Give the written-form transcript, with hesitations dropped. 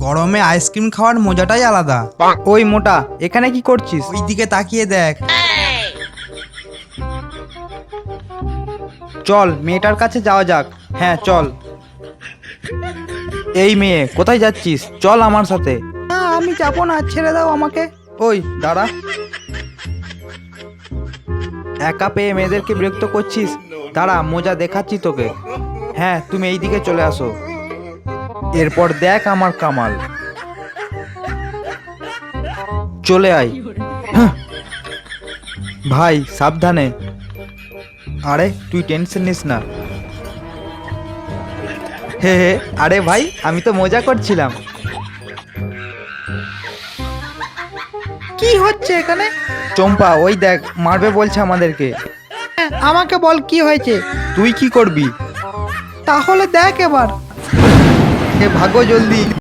গরমে আইসক্রিম খাওয়ার মজাটাই আলাদা। ওই মোটা, এখানে কি করছিস? ওই দিকে তাকিয়ে দেখ। চল মেয়েটার কাছে যাওয়া যাক। হ্যাঁ চল। এই মেয়ে, কোথায় যাচ্ছিস? চল আমার সাথে। না আমি যাবো না, ছেড়ে দাও আমাকে। ওই দাঁড়া, একা পেয়ে মেয়েদেরকে বিরক্ত করছিস? দাঁড়া, মজা দেখাচ্ছি তোকে। হ্যাঁ তুমি এই দিকে চলে আসো, এরপর দেখ আমার কামাল। চলে আয়। হাহ। ভাই সাবধানে। আরে তুই টেনশন নিস না। হে হে, আরে ভাই আমি তো মজা করছিলাম। কি হচ্ছে এখানে? চম্পা ওই দেখ, মারবে বলছে আমাদেরকে। আমাকে বল কি হয়েছে? তুই কি করবি? তাহলে দেখ এবার। ভাগো জলদি।